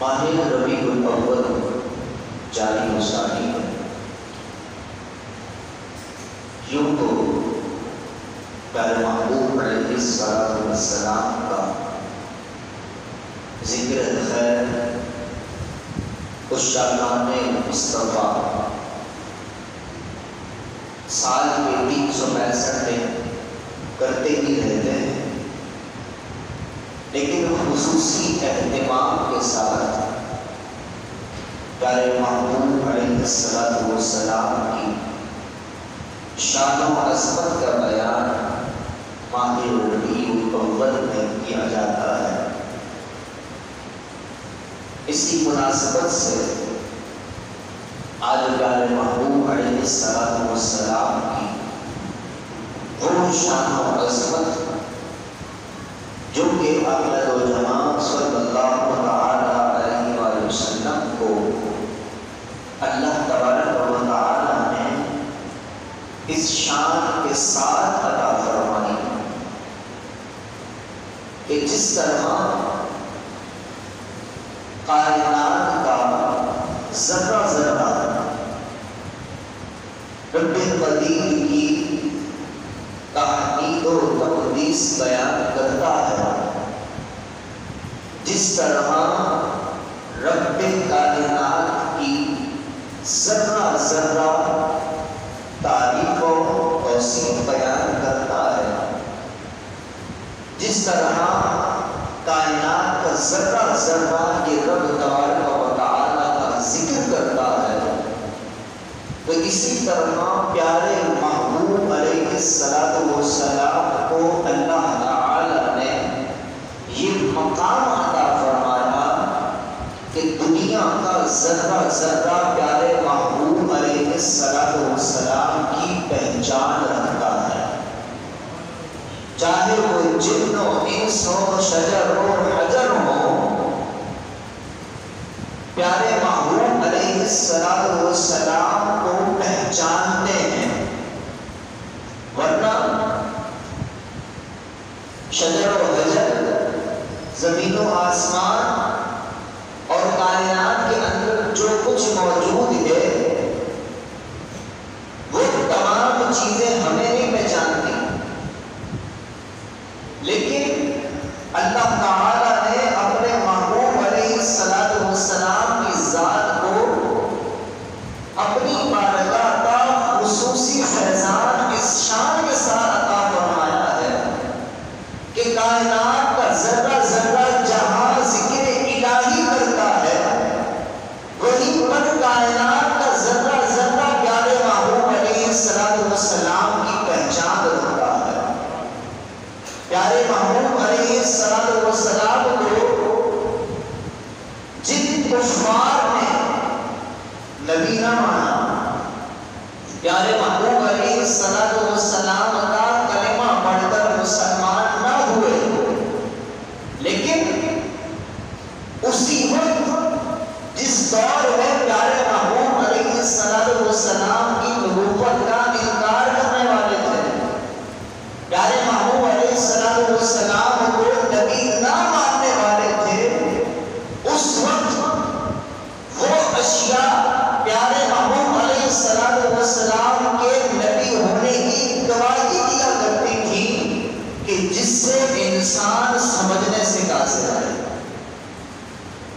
ماہ ربیع الاول جاری و ساری ہے۔ یوں تو پیارے محبوب علیہ السلام کا ذکر خیر اس شاہان مصطفیٰ سال کے 365 دن کرتے ہی رہتے ہیں، لیکن خصوصی اہتمام کے ساتھ پیارے محبوب علیہ السلام کی شان و عظمت کا بیان ماہ ربیع الاول میں کیا جاتا ہے۔ اسی مناسبت سے آج پیارے محبوب علیہ السلام کی وہ شان و عظمت جو کہ احمد و جماع صلی اللہ علیہ وآلہ وسلم کو اللہ تبارک و تعالی نے اس شان کے ساتھ عطا فرمائی کہ جس طرح کائنات کا ذرہ ذرہ رب قدیر کی تحمید و تقدیس بیان کرتا ہے، جس طرح رب کائنات کی ذرہ ذرہ تعریف و توصیف بیان کرتا ہے، جس طرح کائنات کا ذرہ ذرہ یہ رب تبارک و تعالی کا ذکر کرتا ہے، تو اسی طرح پیارے محبوب علیہ السلام کو اللہ تعالی نے یہ مقام عطا فرمایا کہ دنیا کا ذرہ ذرہ پیارے محبوب علیہ السلام کی پہچان رکھتا ہے، چاہے وہ جن و انس ہو، شجر و حجر ہو، پیارے محبوب علیہ السلام کو پہچانتے ہیں، ورنہ شجر و حجر، زمین و آسمان اور کائنات کے اندر جو کچھ موجود ہے وہ تمام چیزیں ہمیں نہیں پہچانتی، لیکن اللہ تعالی نے اپنے محبوب علیہ السلام کی ذات کو اپنی بارگاہ کا خصوصی فیضان اس شان کے ساتھ عطا فرمایا ہے کہ کائنات کا ذرہ ذرہ جہاں ذکر الہی کرتا ہے، وہی پر کائنات کا ذرہ ذرہ پیارے محبوب علیہ السلام کی پہچان رکھتا ہے۔ پیارے محبوب علیہ السلام کو جن کفار نے نبی نہ مانا، پیارے محبوب علیہ السلام کا کلمہ پڑھ کر مسلمان نہ ہوئے، لیکن اسی وقت جس دور میں پیارے محبوب علیہ السلام کی نبوت کا انکار کرنے والے تھے، پیارے محبوب علیہ السلام کو نبی نہ ماننے والے تھے، اس وقت وہ اشیاء پیارے محبوب علیہ السلام کے نبی ہونے کی گواہی دیا کرتی تھی کہ جس سے انسان سمجھنے سے قاصر ہے۔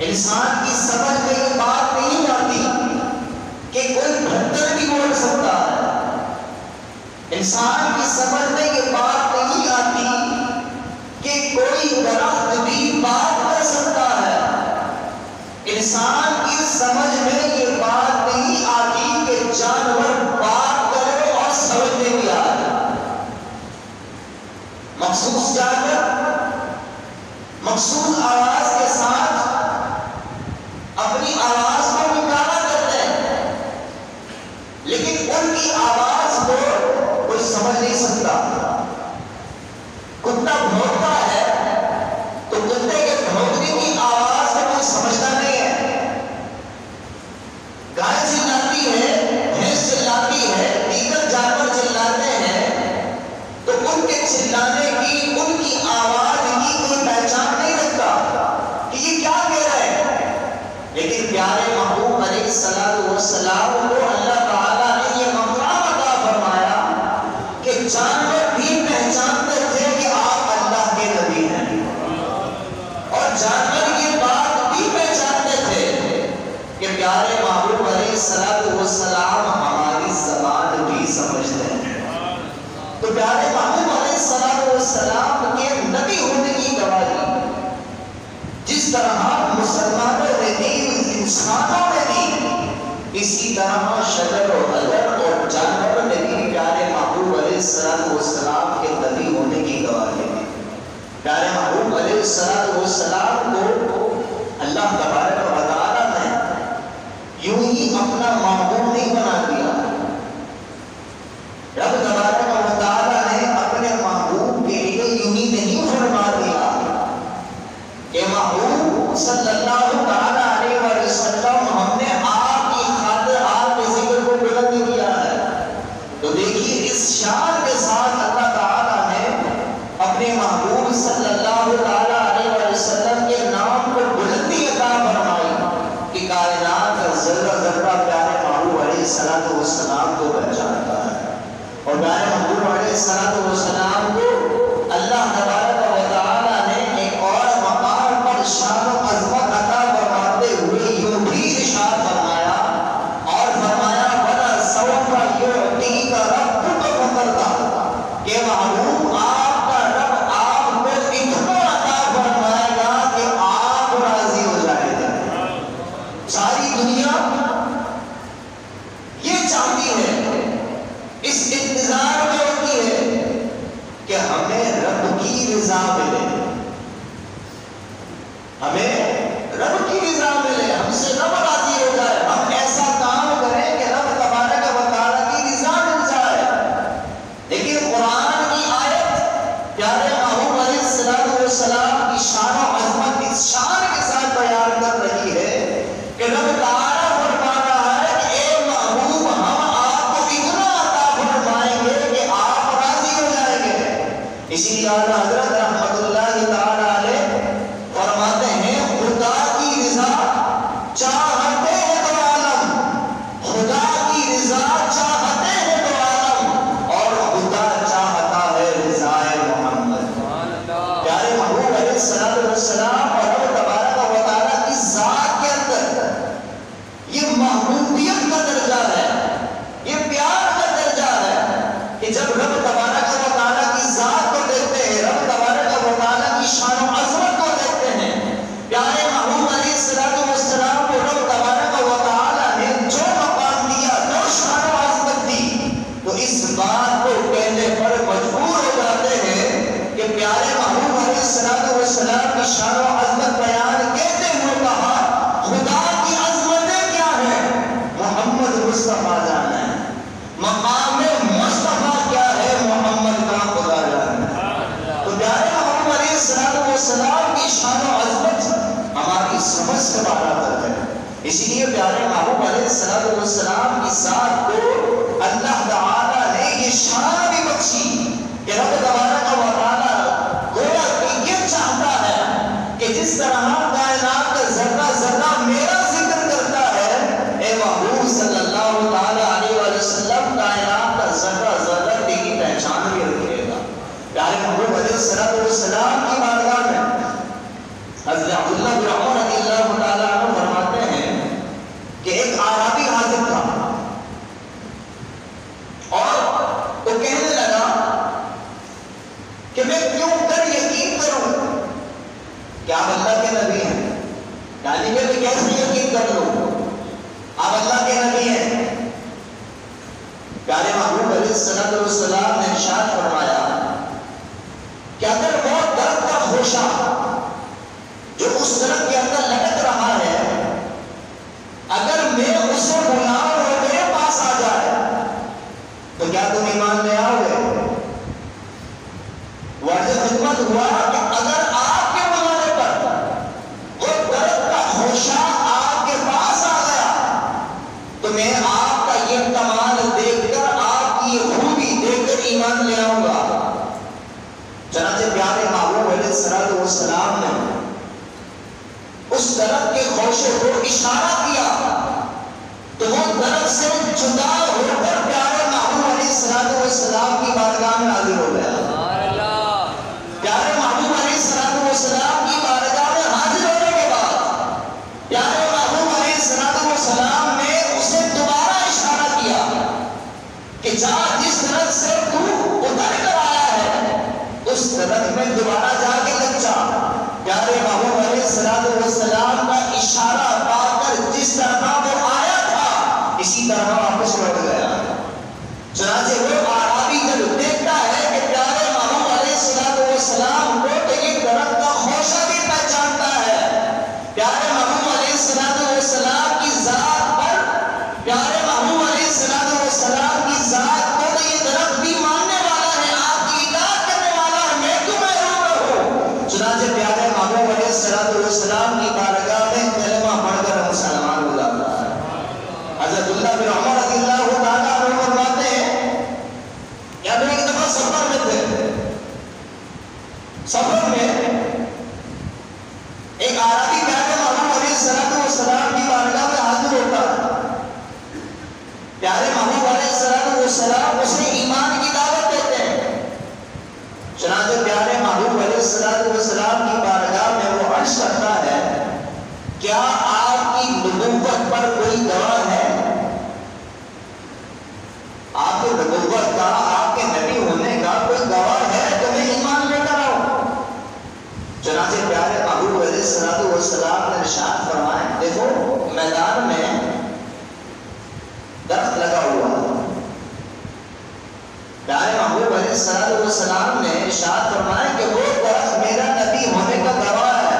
انسان کی سمجھ میں یہ بات نہیں آتی کہ کوئی بھٹر بھی بول سکتا ہے، انسان کی سمجھ میں یہ بات نہیں آتی کہ کوئی درخت بھی بات کر سکتا ہے، انسان کی سمجھ میں یہ بات نہیں آتی کہ جانور بات کرے اور سمجھنے بھی آئے۔ مخصوص جانور مخصوص آواز کے ساتھ اپنی آواز کو نکالا کرتے ہیں، لیکن ان کی آواز کو کوئی سمجھ نہیں سکتا۔ کتا بھونکتا ہے تو کتے کے بھونکنے کی آواز کو کوئی سمجھتا نہیں ہے، گائے چلاتی ہے، بھینس چلاتی ہے، دیگر جانور چلاتے ہیں تو ان کے چلانے کی، ان کی آواز کی کوئی پہچان نہیں رکھتا کہ یہ کیا کہہ رہے ہیں۔ والسلام ہماری زبان بھی سمجھتے ہیں. تو پیارے محبوب علیہ السلام کے نبی ہونے کی گواہی جس طرح مسلمانوں نے دی، انسانوں نے دی، اسی طرح شجر و حجر اور جانور نے بھی پیارے محبوب علیہ السلام کے نبی ہونے کی گواہی دی. پیارے محبوب علیہ السلام کو اللہ تبارک و تعالیٰ نے یوں ہی اپنا معبود نہیں بنا دیا. رب تبارک و تعالیٰ نے اپنے محبوب کے لیے یوں ہی نہیں فرما دیا کہ محبوب صلی اللہ تعالیٰ علیہ وسلم ہم نے آپ کی خاطر آپ کے ذکر کو بلند کیا ہے. تو دیکھیے اس شان کے ساتھ اللہ تعالیٰ نے اپنے محبوب صلی اللہ تعالیٰ علیہ وسلم کے نام کو بلندی عطا فرمائی کہ کائنات کا ذرہ ذرہ پیارے محبوب علیہ السلام کو پہچانتا ہے. اور پیارے محبوب علیہ السلام کو اللہ تبارک و تعالیٰ نے ایک اور مقام پر شان و عظمت عطا فرماتے ہوئے یوں بھی ارشاد فرمایا اور فرمایا وَلَا سَوْفَ يُعْطِيكَ رَبُّكَ فَتَرْضَىٰ کہ محبوب آپ کا رب آپ کو اتنا عطا فرمائے گا کہ آپ راضی ہو جائے گا. ساری دنیا یہ چاہتی ہے، اس انتظار میں ہوتی ہے کہ ہمیں رب کی رضا ملے، ہمیں رب کی رضا ملے، ہم سے رب راضی ہو جائے، ہم ایسا کام کریں کہ رب تبارک و تعالیٰ کی رضا مل جائے. لیکن قرآن کی آیت پیارے محبوب علیہ السلام کی شان و عظمت اس شان کے ساتھ بیان کر رہی ہے کہ رب تعالیٰ فرما رہا ہے کہ اے محبوب ہم آپ کو اتنا عطا فرمائیں گے کہ آپ راضی ہو جائیں گے. اسی لیے اعلیٰ حضرت رحمت اللہ تعالیٰ علیہ فرماتے ہیں خدا کی رضا چاہتے ہیں تو عالم، خدا کی رضا چاہتے ہیں تو عالم، اور خدا چاہتا ہے رضائے محمد. پیارے محبوب علیہ السلام اور رب تبارک و تعالیٰ کی ذات کے اندر یہ محبوبیت کا درجہ ہے، یہ پیار کا درجہ ہے کہ جب رب تبارک و تعالیٰ کی ذات کو دیکھتے ہیں، رب تبارک و تعالیٰ کی شان و عظمت کو دیکھتے ہیں، پیارے محبوب علیہ السلام کو رب تبارک و تعالیٰ نے جو مقام دیا، جو شان و عظمت دی، تو اس بات کو کہنے پر مجبور ہو جاتے ہیں کہ پیارے محبوب علیہ السلام کی شان و عظمت بیان کہتے ہوئے کہا خدا کی عظمتیں کیا ہیں؟ محمد مصطفیٰ جانا ہے. مقام مصطفیٰ کیا ہے؟ محمد کا خدا جانا ہے. تو پیارے محبوب علیہ السلام کی شان و عظمت ہماری سمجھ سے بالا تر ہے. اسی لیے پیارے محبوب علیہ السلام کی ذات کو اللہ تعالیٰ نے یہ شان بھی بخشی کہ رب تبارک و تعالیٰ گویا کہ یہ چاہتا ہے کہ جس طرح کائنات کا ذرہ ذرہ میرا ذکر کرتا ہے، اے محبوب صلی اللہ تعالیٰ علیہ وسلم کائنات کا ذرہ ذرہ تیری پہچان بھی رکھے گا. پیارے محبوب علیہ السلام کی بارگاہ میں حضرت عبداللہ بن عمر رضی اللہ تعالیٰ عنہ فرماتے ہیں کہ ایک اعرابی حاضر تھا اور وہ کہنے لگا کہ میں کیوں کر یقین کروں کہ آپ اللہ کے نبی ہیں، یعنی کہ میں کیسے یقین کر لوں آپ اللہ کے نبی ہیں. پیارے محبوب علیہ السلام نے ارشاد فرمایا کہ اگر وہ درخت کا خوشہ جو اس درخت کے اندر لٹک رہا ہے اگر میں اسے بلاؤں اور میرے پاس آ جائے تو کیا تم ایمان لے آؤ گے؟ واضح خدمت ہوا کہ اگر آپ کے بلانے پر وہ درخت کا خوشہ آپ کے پاس آ گیا تو میں آپ کا یہ کمال دیکھ کر آپ کی یہ خوبی دیکھ کر ایمان لے آؤں گا. چنانچہ پیارے محبوب علیہ السلام نے اس درخت کے خوشے کو اشارہ کیا تو وہ درخت سے جدا ہو کر پیارے محبوب علیہ السلام کی بارگاہ میں حاضر ہو گیا. پیارے محبوب علیہ السلام کی بارگاہ میں حاضر ہونے کے بعد پیارے محبوب علیہ السلام نے اسے دوبارہ کہ جا جس درخت سے تو اتر کر آیا ہے اس درخت میں دوبارہ جا کے لگ جا. پیارے محبوب علیہ السلام کا اشارہ پا کر جس طرح وہ آیا تھا اسی طرح واپس لوٹ گیا. چنانچہ وہ اعرابی جب دیکھتا ہے کہ پیارے محبوب علیہ السلام کو تو یہ درخت کا خوشہ بھی پہچانتا ہے. پیارے محبوب علیہ السلام کی ذات پر پیارے محبوب علیہ السلام کی ذات کو تو یہ درخت بھی ماننے والا ہے, آپ کی اطاعت کرنے والا ہے, میں کیوں محروم رہوں. چنانچہ پیارے محبوب علیہ السلام کی بارگاہ میں کلمہ پڑھ کر مسلمان ہو جاتا ہے. حضرت اللہ بن عمر رضی اللہ تعالیٰ عنہ فرماتے ہیں کہ ہم ایک دفعہ سفر میں تھے. سفر میں ایک عربی پیارے محبوب علیہ السلام کی بارگاہ میں حاضر ہوتا ہے. پیارے محبوب علیہ السلام اسے ایمان کی دعوت دیتے ہیں. چنانچہ پیارے محبوب علیہ السلام کی بارگاہ میں وہ عرض کرتا ہے کیا آپ کی نبوت پر کوئی گواہ ہے؟ آپ کی نبوت کا, آپ کے نبی ہونے کا کوئی گواہ ہے تو میں ایمان لے کر آؤں. چنانچہ پیارے محبوب علیہ السلام نے ارشاد فرمایا دیکھو میدان میں درخت لگا ہوا ہے. پیارے محبوب علیہ السلام نے ارشاد فرمایا کہ وہ درخت میرا نبی ہونے کا گواہ ہے.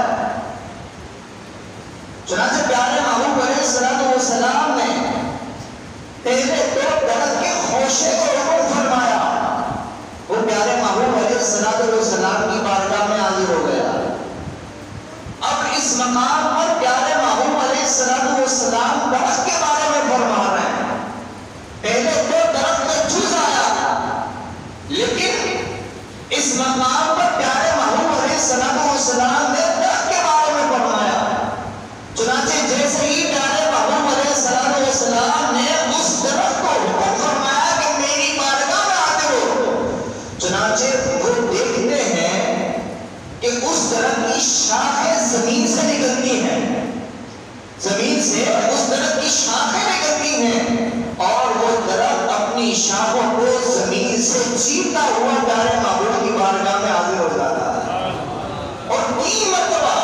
چنانچہ پیارے محبوب علیہ السلام نے پہلے تو درخت کے خوشے کو حکم فرمایا. وہ پیارے محبوب علیہ السلام کی بارگاہ میں حاضر ہو گیا. اب اس مقام پر پیارے محبوب علیہ السلام درخت کے بارے میں فرما رہے ہیں. پہلے تو درخت میں جز آیا لیکن اس مقام پر پیارے محبوب علیہ السلام نے درخت کے بارے میں فرمایا. چنانچہ جیسے ہی پیارے محبوب علیہ السلام نے اس درخت کو حکم فرمایا کہ میری بارگاہ میں آتے ہو, چنانچہ وہ دیکھتے ہیں کہ اس درخت کی شاخیں زمین سے نکلتی ہیں. زمین سے اس درخت کی شاخیں نکلتی ہیں اور وہ درخت اپنی شاخوں کو زمین سے چیرتا ہوا پیارے محبوب کی بارگاہ میں حاضر ہو جاتا ہے. اور تین مرتبہ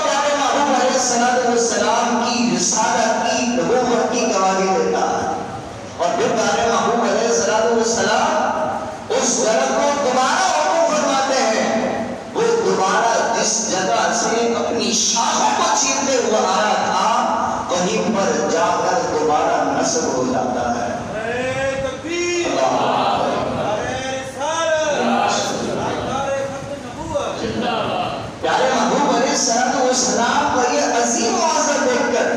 پیارے محبوب علیہ السلام کی رسالت کی نبوت کی گواہی دیتا ہے. اور پھر پیارے محبوب علیہ السلام اس درخت کو دوبارہ حکم فرماتے ہیں. وہ دوبارہ جس جگہ سے اپنی شاخوں کو چیرتے ہوا آیا تھا وہیں پر جا کر دوبارہ نصب ہو جاتا ہے. پیارے محبوب علیہ السلام کا یہ عظیم معجزہ دیکھ کر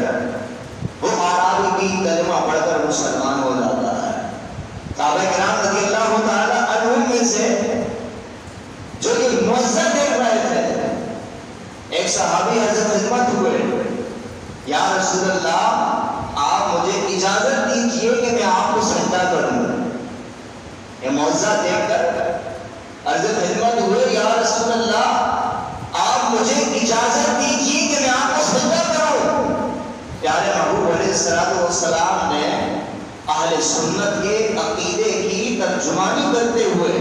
وہ اعرابی بھی کلمہ پڑھ کر مسلمان ہو جاتا ہے. صحابہ کرام رضی اللہ تعالیٰ عنہم میں سے جو یہ معجزہ دیکھ رہے تھے ایک صحابی حضرت خدمت ہوئے, یا رسول اللہ آپ مجھے اجازت دیجئے کہ میں آپ کو سجدہ کروں. یہ معجزہ دیکھ کر حضرت خدمت ہوئے, یا رسول اللہ آپ مجھے اجازت دیجئے کہ میں آپ کو سجدہ کروں. پیارے محبوب علیہ السلام نے اہل سنت کے عقیدے کی ترجمانی کرتے ہوئے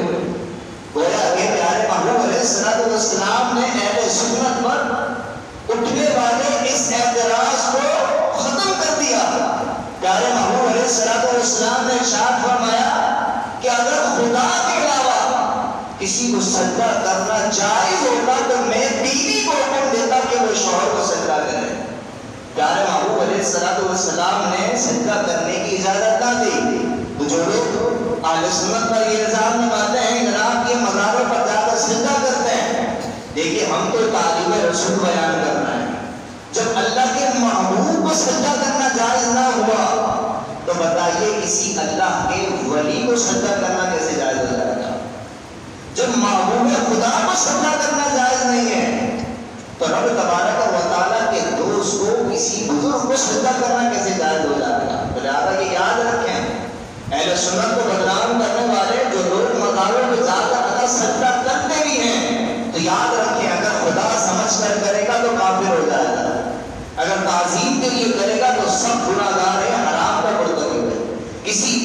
گویا کہ پیارے محبوب علیہ السلام نے اہل سنت پر اٹھنے والے اس اعتراض کو ختم کر دیا. پیارے محبوب علیہ السلام نے ارشاد فرمایا کہ اگر خدا کے علاوہ کسی کو سجدہ کرنا جائز ہوتا تو میں بیوی کو حکم دیتا کہ وہ شوہر کو سجدہ کرے. پیارے محبوب علیہ السلام نے سجدہ کرنے کی اجازت نہ دی. تو جو لوگ اہل سنت پر یہ الزام لگاتے ہیں جناب یہ مزاروں پر جا کر سجدہ کرتے ہیں, دیکھیے ہم تو تعلیم رسول بیان کرنا ہے. جب اللہ کے محبوب کو سجدہ کرنا جائز نہ ہوا تو بتائیے کسی اللہ کے ولی کو سجدہ کرنا کیسے جائز ہو جائے گا؟ جب محبوب خدا کو سجدہ کرنا جائز نہیں ہے تو رب تبارک و تعالیٰ کے دوست کو کسی بزرگ کو سجدہ کرنا کیسے جائز ہو جائے گا؟ لہٰذا یہ یاد رکھیں, اہل سنت کو بدنام کرنے والے جو لوگ مزاروں پہ جا کر اگر سجدہ کرتے بھی ہیں تو یاد رکھیں اگر خدا سمجھ کر کرے گا تو کافر ہو جائے گا, اگر تعظیم کے لیے کرے گا تو سب گناہگار ہیں, حرام کا مرتکب ہے. کسی